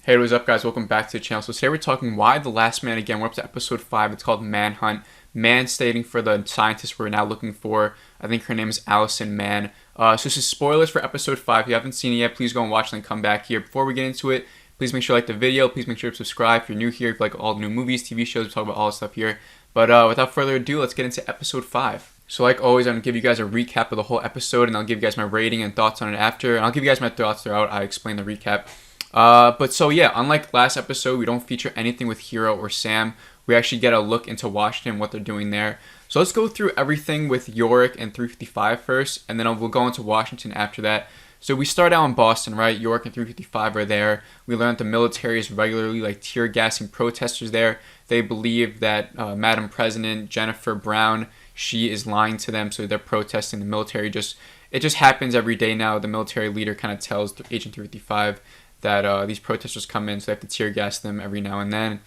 Hey, what's up, guys? Welcome back to the channel. So today we're talking Y: The Last Man again. We're up to episode 5. It's called Manhunt. Mann stating for the scientist we're now looking for. I think her name is Allison Mann. So this is spoilers for episode 5. If you haven't seen it yet, please go and watch and then come back here. Before we get into it, please make sure you like the video. Please make sure to subscribe if you're new here. If you like all the new movies, TV shows, we talk about all this stuff here. But without further ado, let's get into episode 5. So like always, I'm going to give you guys a recap of the whole episode, and I'll give you guys my rating and thoughts on it after. And I'll give you guys my thoughts throughout. I explain the recap. But so yeah, unlike last episode, we don't feature anything with Hiro or Sam. We actually get a look into Washington, what they're doing there. So let's go through everything with Yorick and 355 first, and then we'll go into Washington after that. So we start out in Boston, right? Yorick and 355 are there. We learn that the military is regularly tear gassing protesters there. They believe that Madam President Jennifer Brown, she is lying to them, so they're protesting. The military it just happens every day now. The military leader kind of tells Agent 355 that these protesters come in, so they have to tear gas them every now and then.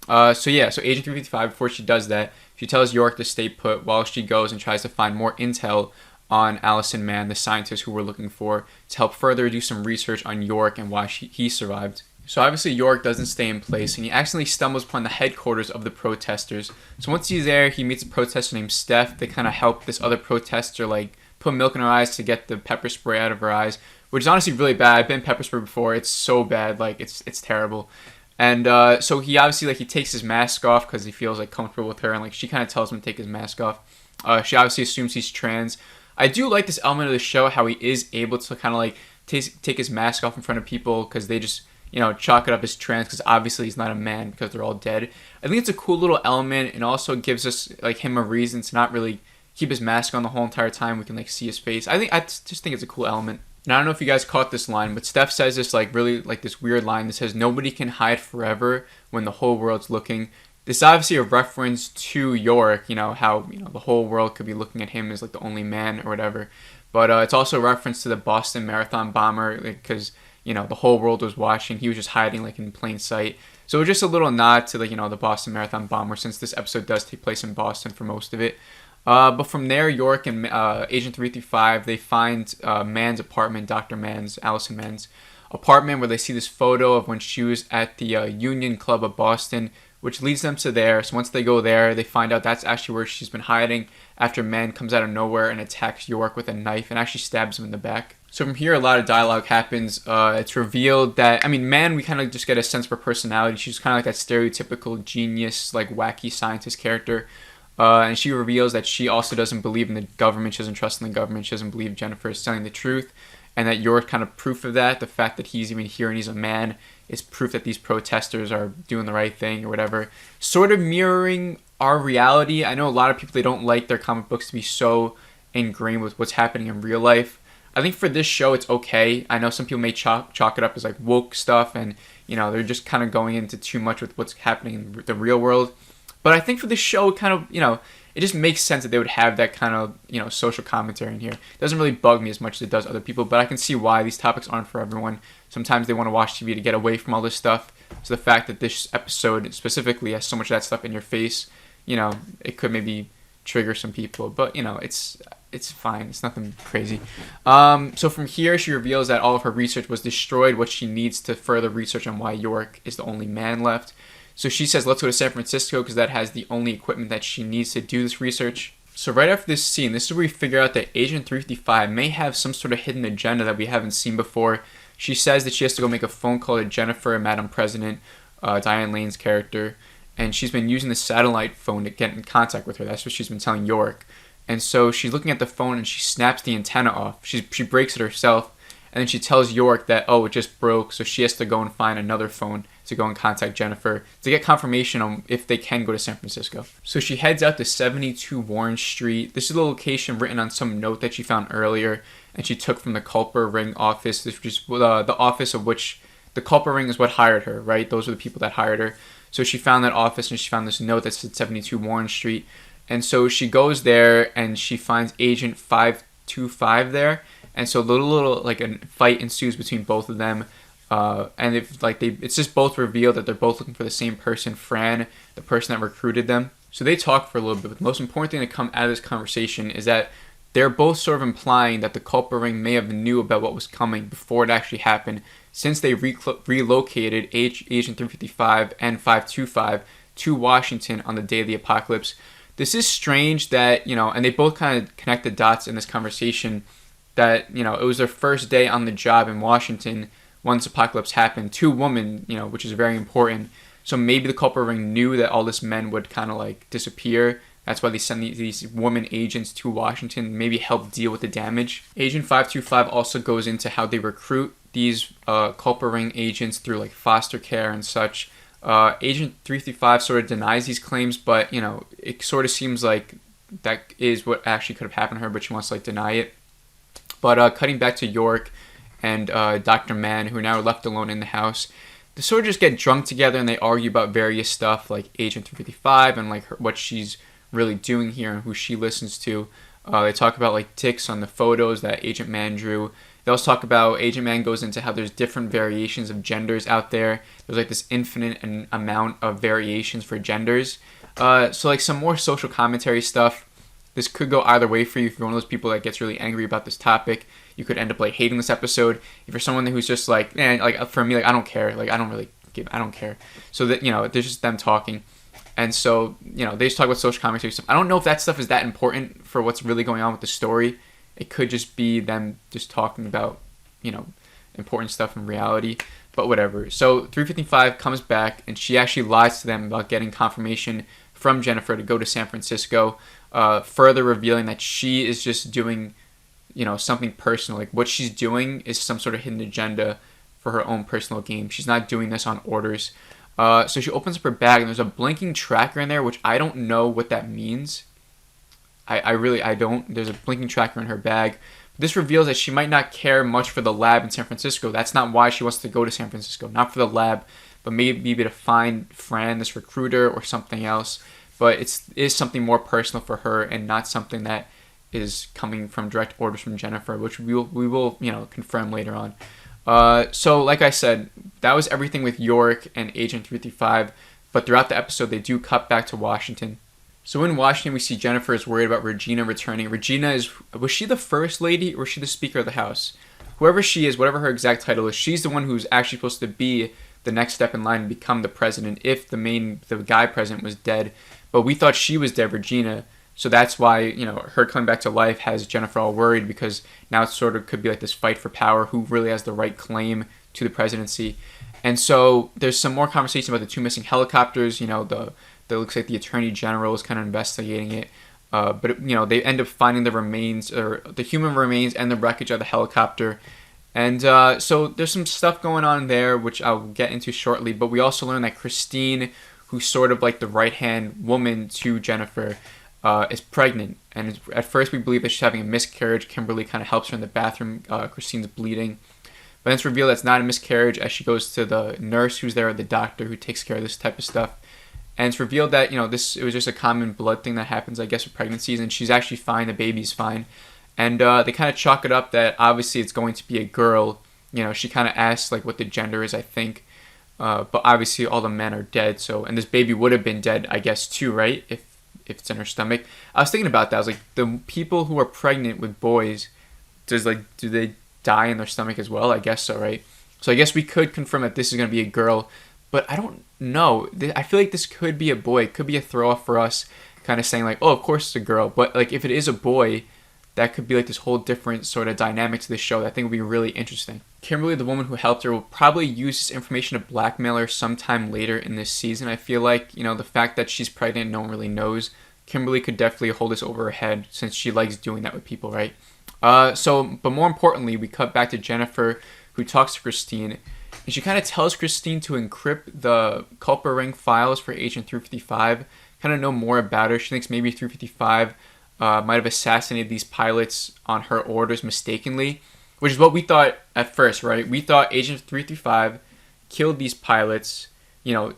So Agent 355, before she does that, she tells Yorick to stay put while she goes and tries to find more intel on Allison Mann, the scientist who we're looking for, to help further do some research on Yorick and why he survived. So obviously Yorick doesn't stay in place, and he accidentally stumbles upon the headquarters of the protesters. So once he's there, he meets a protester named Steph. They kind of help this other protester put milk in her eyes to get the pepper spray out of her eyes, which is honestly really bad. I've been pepper sprayed before. It's so bad. It's terrible. And so he obviously he takes his mask off because he feels comfortable with her, and she kind of tells him to take his mask off. She obviously assumes he's trans. I do like this element of the show, how he is able to kind of take his mask off in front of people because they just chalk it up as trans because obviously he's not a man because they're all dead. I think it's a cool little element, and also gives us him a reason to not really keep his mask on the whole entire time. We can see his face. I just think it's a cool element. And I don't know if you guys caught this line, but Steph says this really this weird line that says, "Nobody can hide forever when the whole world's looking." This is obviously a reference to Yorick, how the whole world could be looking at him as the only man or whatever. But it's also a reference to the Boston Marathon bomber, because the whole world was watching. He was just hiding in plain sight. So just a little nod to the Boston Marathon bomber, since this episode does take place in Boston for most of it. But from there, Yorick and Agent 355, they find Mann's apartment, Dr. Mann's, Allison Mann's apartment, where they see this photo of when she was at the Union Club of Boston, which leads them to there. So once they go there, they find out that's actually where she's been hiding after Mann comes out of nowhere and attacks Yorick with a knife and actually stabs him in the back. So from here, a lot of dialogue happens. It's revealed that, Mann, we kind of just get a sense of her personality. She's kind of that stereotypical genius, wacky scientist character. And she reveals that she also doesn't believe in the government. She doesn't trust in the government. She doesn't believe Jennifer is telling the truth. And that Yorick kind of proof of that. The fact that he's even here and he's a man is proof that these protesters are doing the right thing or whatever. Sort of mirroring our reality. I know a lot of people, they don't like their comic books to be so ingrained with what's happening in real life. I think for this show, it's okay. I know some people may chalk it up as woke stuff, and they're just kind of going into too much with what's happening in the real world. But I think for this show, kind of, it just makes sense that they would have that kind of, social commentary in here. It doesn't really bug me as much as it does other people, but I can see why these topics aren't for everyone. Sometimes they want to watch TV to get away from all this stuff. So the fact that this episode specifically has so much of that stuff in your face, it could maybe trigger some people. But, it's fine. It's nothing crazy. So from here, she reveals that all of her research was destroyed, what she needs to further research on why Yorick is the only man left. So she says, let's go to San Francisco because that has the only equipment that she needs to do this research. So right after this scene, this is where we figure out that Agent 355 may have some sort of hidden agenda that we haven't seen before. She says that she has to go make a phone call to Jennifer, Madam President, Diane Lane's character, and she's been using the satellite phone to get in contact with her. That's what she's been telling Yorick. And so she's looking at the phone and she snaps the antenna off. She breaks it herself, and then she tells Yorick that, it just broke, so she has to go and find another phone to go and contact Jennifer to get confirmation on if they can go to San Francisco. So she heads out to 72 Warren Street. This is the location written on some note that she found earlier, and she took from the Culper Ring office. This is the office of which the Culper Ring is what hired her, right? Those are the people that hired her. So she found that office and she found this note that said 72 Warren Street. And so she goes there and she finds Agent 525 there. And so a little a fight ensues between both of them. And it's just both revealed that they're both looking for the same person, Fran, the person that recruited them. So they talk for a little bit. But the most important thing to come out of this conversation is that they're both sort of implying that the culprit ring may have knew about what was coming before it actually happened, since they relocated Agent 355 and 525 to Washington on the day of the apocalypse. This is strange that, and they both kind of connect the dots in this conversation that, it was their first day on the job in Washington once apocalypse happened. Two women, which is very important. So maybe the culprit ring knew that all this men would kind of like disappear. That's why they send these woman agents to Washington, maybe help deal with the damage. Agent 525 also goes into how they recruit these culprit ring agents through like foster care and such. Agent 355 sort of denies these claims, but it sort of seems like that is what actually could have happened to her, but she wants to like deny it. But cutting back to Yorick and Dr. Mann, who are now left alone in the house, they sort of just get drunk together and they argue about various stuff like Agent 355 and like what she's really doing here and who she listens to. They talk about like ticks on the photos that Agent Mann drew. They also talk about Agent Mann goes into how there's different variations of genders out there. There's like this infinite amount of variations for genders. So like some more social commentary stuff. This could go either way for you. If you're one of those people that gets really angry about this topic, you could end up like hating this episode. If you're someone who's just like, man, like for me, like I don't care. Like I don't care. So that, there's just them talking. And so, they just talk about social commentary stuff. I don't know if that stuff is that important for what's really going on with the story. It could just be them just talking about, important stuff in reality, but whatever. So 355 comes back and she actually lies to them about getting confirmation from Jennifer to go to San Francisco, further revealing that she is just doing, something personal. Like what she's doing is some sort of hidden agenda for her own personal gain. She's not doing this on orders. So she opens up her bag and there's a blinking tracker in there, which I don't know what that means. I don't. There's a blinking tracker in her bag. This reveals that she might not care much for the lab in San Francisco. That's not why she wants to go to San Francisco. Not for the lab, but maybe to find Fran, this recruiter, or something else. But it is something more personal for her and not something that is coming from direct orders from Jennifer, which we will confirm later on. So like I said, that was everything with Yorick and Agent 355. But throughout the episode, they do cut back to Washington. So in Washington, we see Jennifer is worried about Regina returning. Regina was she the first lady or was she the Speaker of the House? Whoever she is, whatever her exact title is, she's the one who's actually supposed to be the next step in line to become the president if the guy president was dead. But we thought she was dead, Regina. So that's why, her coming back to life has Jennifer all worried, because now it sort of could be like this fight for power, who really has the right claim to the presidency. And so there's some more conversation about the two missing helicopters. That looks like the Attorney General is kind of investigating it. But they end up finding the remains, or the human remains and the wreckage of the helicopter. And so there's some stuff going on there, which I'll get into shortly. But we also learn that Christine, who's sort of like the right-hand woman to Jennifer, is pregnant. And at first we believe that she's having a miscarriage. Kimberly kind of helps her in the bathroom. Christine's bleeding. But then it's revealed that it's not a miscarriage as she goes to the nurse who's there, or the doctor who takes care of this type of stuff. And it's revealed that, it was just a common blood thing that happens, I guess, with pregnancies. And she's actually fine. The baby's fine. And they kind of chalk it up that obviously it's going to be a girl. She kind of asks like what the gender is, I think. But obviously all the men are dead. So, and this baby would have been dead, I guess, too, right? If it's in her stomach. I was thinking about that. I was like, the people who are pregnant with boys, do they die in their stomach as well? I guess so, right? So I guess we could confirm that this is going to be a girl. But I don't know. I feel like this could be a boy. It could be a throw off for us, kind of saying like, oh, of course it's a girl. But like if it is a boy, that could be like this whole different sort of dynamic to the show that I think would be really interesting. Kimberly, the woman who helped her, will probably use this information to blackmail her sometime later in this season. I feel like, the fact that she's pregnant and no one really knows, Kimberly could definitely hold this over her head since she likes doing that with people, right? But more importantly, we cut back to Jennifer, who talks to Christine. And she kind of tells Christine to encrypt the culprit ring files for Agent 355, kind of know more about her. She thinks maybe 355 might have assassinated these pilots on her orders mistakenly, which is what we thought at first, right? We thought Agent 355 killed these pilots, because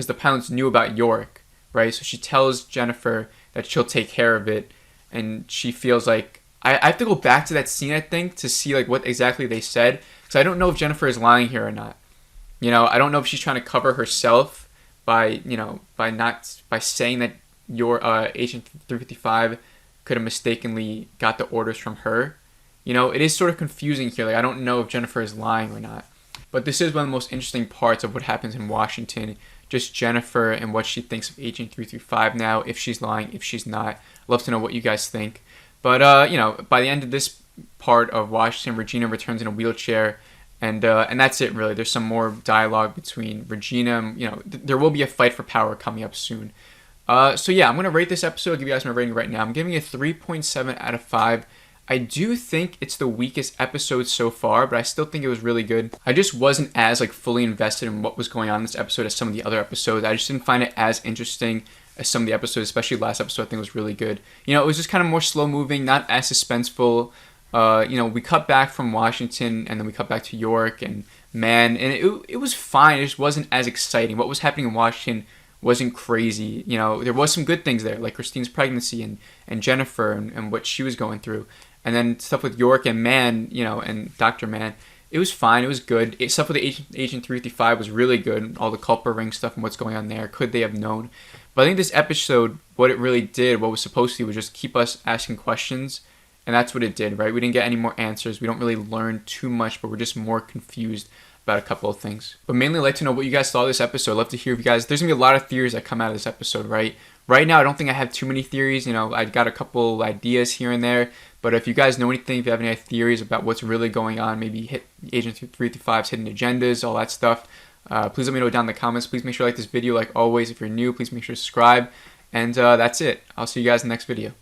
the pilots knew about Yorick, right? So she tells Jennifer that she'll take care of it, and she feels like I have to go back to that scene, I think, to see like what exactly they said. So I don't know if Jennifer is lying here or not. I don't know if she's trying to cover herself by saying that your Agent 355 could have mistakenly got the orders from her. You know, it is sort of confusing here. Like, I don't know if Jennifer is lying or not. But this is one of the most interesting parts of what happens in Washington. Just Jennifer and what she thinks of Agent 335 now, if she's lying, if she's not. I'd love to know what you guys think. But, you know, by the end of this part of Washington, Regina returns in a wheelchair. And that's it, really. There's some more dialogue between Regina. And, you know, there will be a fight for power coming up soon. So yeah, I'm going to rate this episode, give you guys my rating right now. I'm giving it a 3.7 out of 5. I do think it's the weakest episode so far, but I still think it was really good. I just wasn't as like fully invested in what was going on in this episode as some of the other episodes. I just didn't find it as interesting as some of the episodes, especially last episode I think was really good. You know, it was just kind of more slow moving, not as suspenseful. You know, we cut back from Washington and then we cut back to Yorick and Mann, and it was fine. It just wasn't as exciting. What was happening in Washington wasn't crazy. You know, there was some good things there, like Christine's pregnancy and Jennifer and what she was going through. And then stuff with Yorick and Mann, you know, and Dr. Mann. It was fine. It was good. Stuff with Agent 355 was really good. All the culprit ring stuff and what's going on there. Could they have known? But I think this episode, what it really did, what was supposed to do, was just keep us asking questions. And that's what it did, right? We didn't get any more answers. We don't really learn too much, but we're just more confused about a couple of things. But mainly I'd like to know what you guys thought of this episode. I'd love to hear if you guys... There's going to be a lot of theories that come out of this episode, right? Right now, I don't think I have too many theories. You know, I got a couple ideas here and there. But if you guys know anything, if you have any theories about what's really going on, maybe hit Agent 335's hidden agendas, all that stuff, please let me know down in the comments. Please make sure to like this video. Like always, if you're new, please make sure to subscribe. And that's it. I'll see you guys in the next video.